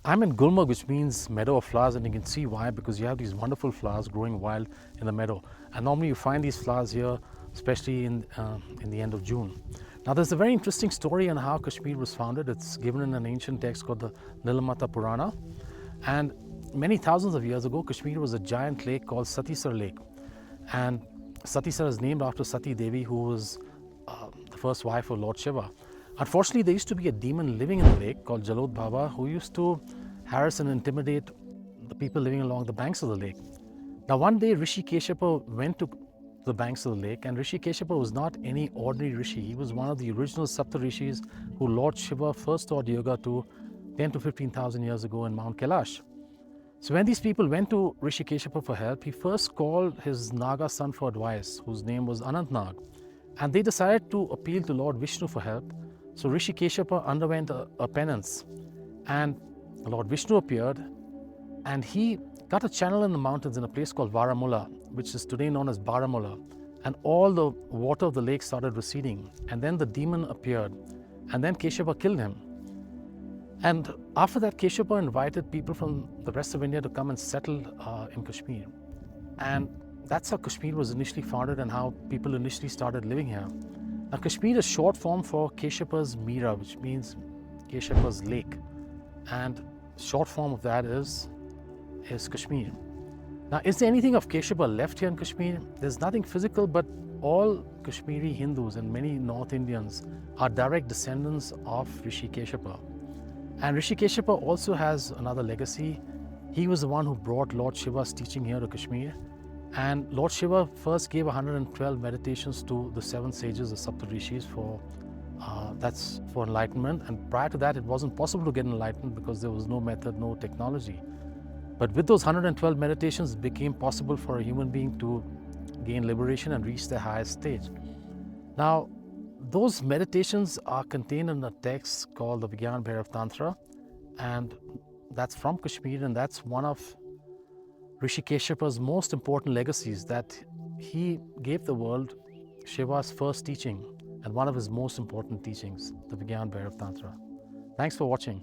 I'm in Gulmarg, which means meadow of flowers, and you can see why, because you have these wonderful flowers growing wild in the meadow. And normally you find these flowers here, especially in the end of June. Now there's a very interesting story on how Kashmir was founded. It's given in an ancient text called the Nilamata Purana. And many thousands of years ago, Kashmir was a giant lake called Satisar Lake. And Satisar is named after Sati Devi, who was the first wife of Lord Shiva. Unfortunately, there used to be a demon living in the lake called Jalod Baba, who used to harass and intimidate the people living along the banks of the lake. Now one day Rishi Keshapa went to the banks of the lake, and Rishi Keshapa was not any ordinary Rishi. He was one of the original Sapta Rishis who Lord Shiva first taught yoga to 10 to 15,000 years ago in Mount Kailash. So when these people went to Rishi Keshapa for help, he first called his Naga son for advice, whose name was Anant Nag. And they decided to appeal to Lord Vishnu for help. So Rishi Keshapa underwent a penance, and Lord Vishnu appeared, and he cut a channel in the mountains in a place called Varamula, which is today known as Baramulla, and all the water of the lake started receding, and then the demon appeared, and then Keshapa killed him. And after that, Keshapa invited people from the rest of India to come and settle in Kashmir. And that's how Kashmir was initially founded and how people initially started living here. Now, Kashmir is short form for Keshapa's Mira, which means Keshapa's lake. And short form of that is Kashmir. Now, is there anything of Keshapa left here in Kashmir? There's nothing physical, but all Kashmiri Hindus and many North Indians are direct descendants of Rishi Keshapa. And Rishi Keshapa also has another legacy. He was the one who brought Lord Shiva's teaching here to Kashmir. And Lord Shiva first gave 112 meditations to the 7 sages, the Sapta Rishis, that's for enlightenment. And prior to that, it wasn't possible to get enlightened because there was no method, no technology. But with those 112 meditations, it became possible for a human being to gain liberation and reach their highest stage. Now, those meditations are contained in a text called the Vigyan Bhairav Tantra, and that's from Kashmir, and that's one of Rishi Keshapa's most important legacies, that he gave the world Shiva's first teaching and one of his most important teachings, the Vigyan Bhairav Tantra. Thanks for watching.